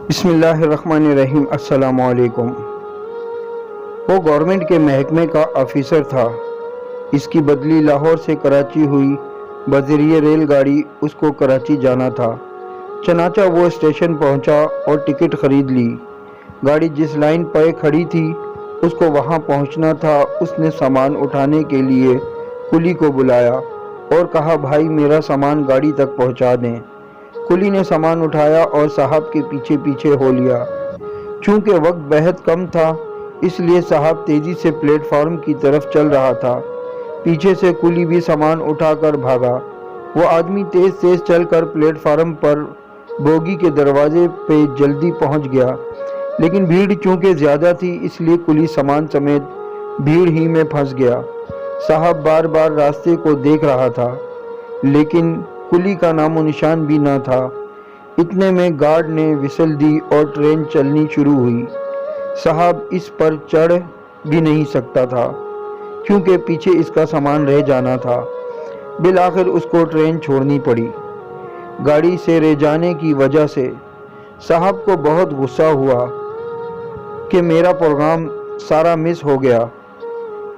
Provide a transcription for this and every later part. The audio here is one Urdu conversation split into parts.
بسم اللہ الرحمن الرحیم۔ السلام علیکم۔ وہ گورنمنٹ کے محکمے کا آفیسر تھا۔ اس کی بدلی لاہور سے کراچی ہوئی، بذریعہ ریل گاڑی اس کو کراچی جانا تھا۔ چنانچہ وہ اسٹیشن پہنچا اور ٹکٹ خرید لی۔ گاڑی جس لائن پر کھڑی تھی اس کو وہاں پہنچنا تھا۔ اس نے سامان اٹھانے کے لیے کلی کو بلایا اور کہا، بھائی میرا سامان گاڑی تک پہنچا دیں۔ کلی نے سامان اٹھایا اور صاحب کے پیچھے پیچھے ہو لیا۔ چونکہ وقت بہت کم تھا اس لیے صاحب تیزی سے پلیٹ فارم کی طرف چل رہا تھا۔ پیچھے سے کلی بھی سامان اٹھا کر بھاگا۔ وہ آدمی تیز تیز چل کر پلیٹ فارم پر بوگی کے دروازے پہ جلدی پہنچ گیا، لیکن بھیڑ چونکہ زیادہ تھی اس لیے کلی سامان سمیت بھیڑ ہی میں پھنس گیا۔ صاحب بار بار راستے کو دیکھ رہا تھا لیکن کلی کا نام و نشان بھی نہ تھا۔ اتنے میں گارڈ نے وسل دی اور ٹرین چلنی شروع ہوئی۔ صاحب اس پر چڑھ بھی نہیں سکتا تھا کیونکہ پیچھے اس کا سامان رہ جانا تھا۔ بالآخر اس کو ٹرین چھوڑنی پڑی۔ گاڑی سے رہ جانے کی وجہ سے صاحب کو بہت غصہ ہوا کہ میرا پروگرام سارا مس ہو گیا۔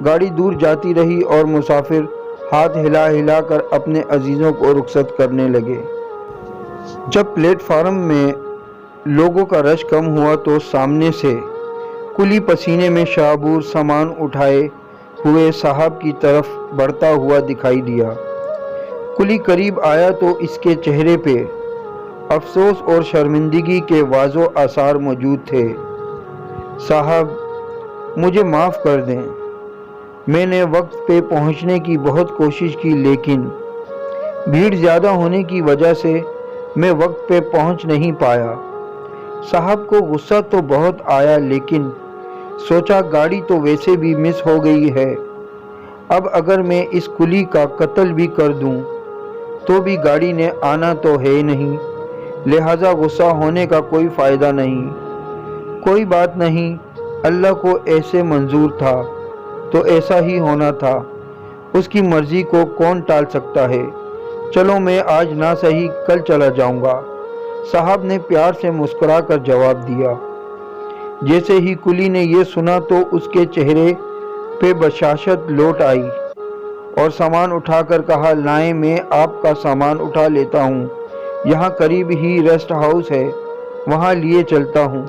گاڑی دور جاتی رہی اور مسافر ہاتھ ہلا ہلا کر اپنے عزیزوں کو رخصت کرنے لگے۔ جب پلیٹ فارم میں لوگوں کا رش کم ہوا تو سامنے سے کلی پسینے میں شعبور سامان اٹھائے ہوئے صاحب کی طرف بڑھتا ہوا دکھائی دیا۔ کلی قریب آیا تو اس کے چہرے پہ افسوس اور شرمندگی کے واضح آثار موجود تھے۔ صاحب مجھے معاف کر دیں، میں نے وقت پہ پہنچنے کی بہت کوشش کی لیکن بھیڑ زیادہ ہونے کی وجہ سے میں وقت پہ پہنچ نہیں پایا۔ صاحب کو غصہ تو بہت آیا لیکن سوچا گاڑی تو ویسے بھی مس ہو گئی ہے، اب اگر میں اس کلی کا قتل بھی کر دوں تو بھی گاڑی نے آنا تو ہے نہیں، لہٰذا غصہ ہونے کا کوئی فائدہ نہیں۔ کوئی بات نہیں، اللہ کو ایسے منظور تھا تو ایسا ہی ہونا تھا، اس کی مرضی کو کون ٹال سکتا ہے۔ چلو میں آج نہ صحیح کل چلا جاؤں گا، صاحب نے پیار سے مسکرا کر جواب دیا۔ جیسے ہی کلی نے یہ سنا تو اس کے چہرے پہ بشاشت لوٹ آئی اور سامان اٹھا کر کہا، لائیں میں آپ کا سامان اٹھا لیتا ہوں، یہاں قریب ہی ریسٹ ہاؤس ہے وہاں لیے چلتا ہوں۔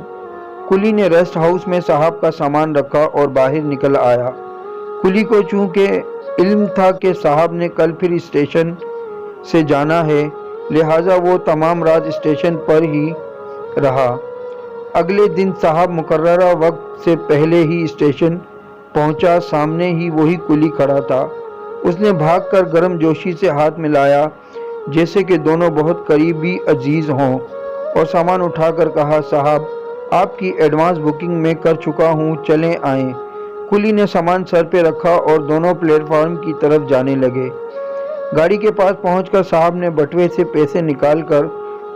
کلی نے ریسٹ ہاؤس میں صاحب کا سامان رکھا اور باہر نکل آیا۔ کلی کو چونکہ علم تھا کہ صاحب نے کل پھر اسٹیشن سے جانا ہے لہٰذا وہ تمام رات اسٹیشن پر ہی رہا۔ اگلے دن صاحب مقررہ وقت سے پہلے ہی اسٹیشن پہنچا۔ سامنے ہی وہی کلی کھڑا تھا۔ اس نے بھاگ کر گرم جوشی سے ہاتھ ملایا جیسے کہ دونوں بہت قریبی عزیز ہوں اور سامان اٹھا کر کہا، صاحب آپ کی ایڈوانس بکنگ میں کر چکا ہوں، چلیں آئیں۔ کلی نے سامان سر پہ رکھا اور دونوں پلیٹ فارم کی طرف جانے لگے۔ گاڑی کے پاس پہنچ کر صاحب نے بٹوے سے پیسے نکال کر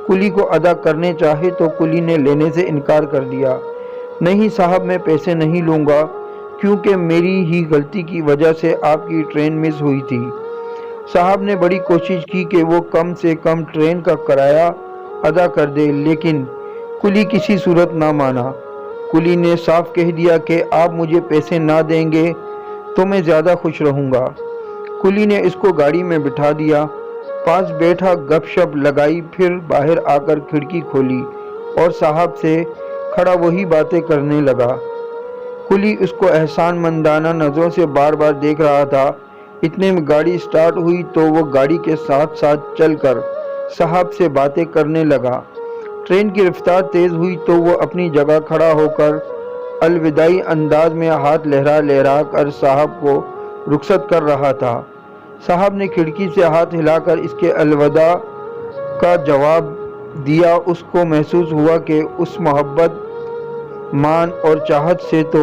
کلی کو ادا کرنے چاہے تو کلی نے لینے سے انکار کر دیا۔ نہیں صاحب میں پیسے نہیں لوں گا کیونکہ میری ہی غلطی کی وجہ سے آپ کی ٹرین مس ہوئی تھی۔ صاحب نے بڑی کوشش کی کہ وہ کم سے کم ٹرین کا کرایہ ادا کر دے لیکن کلی کسی صورت نہ مانا۔ کلی نے صاف کہہ دیا کہ آپ مجھے پیسے نہ دیں گے تو میں زیادہ خوش رہوں گا۔ کلی نے اس کو گاڑی میں بٹھا دیا، پاس بیٹھا، گپ شپ لگائی، پھر باہر آ کر کھڑکی کھولی اور صاحب سے کھڑا وہی باتیں کرنے لگا۔ کلی اس کو احسان مندانہ نظروں سے بار بار دیکھ رہا تھا۔ اتنے میں گاڑی سٹارٹ ہوئی تو وہ گاڑی کے ساتھ ساتھ چل کر صاحب سے باتیں کرنے لگا۔ ٹرین کی رفتار تیز ہوئی تو وہ اپنی جگہ کھڑا ہو کر الوداعی انداز میں ہاتھ لہرا لہرا کر صاحب کو رخصت کر رہا تھا۔ صاحب نے کھڑکی سے ہاتھ ہلا کر اس کے الوداع کا جواب دیا۔ اس کو محسوس ہوا کہ اس محبت، مان اور چاہت سے تو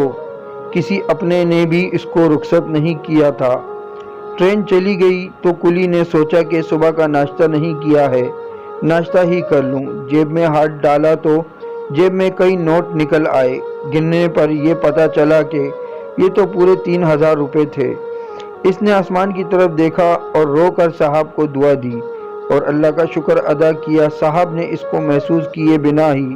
کسی اپنے نے بھی اس کو رخصت نہیں کیا تھا۔ ٹرین چلی گئی تو کلی نے سوچا کہ صبح کا ناشتہ نہیں کیا ہے، ناشتہ ہی کر لوں۔ جیب میں ہاتھ ڈالا تو جیب میں کئی نوٹ نکل آئے۔ گننے پر یہ پتہ چلا کہ یہ تو پورے 3000 روپے تھے۔ اس نے آسمان کی طرف دیکھا اور رو کر صاحب کو دعا دی اور اللہ کا شکر ادا کیا۔ صاحب نے اس کو محسوس کیے بنا ہی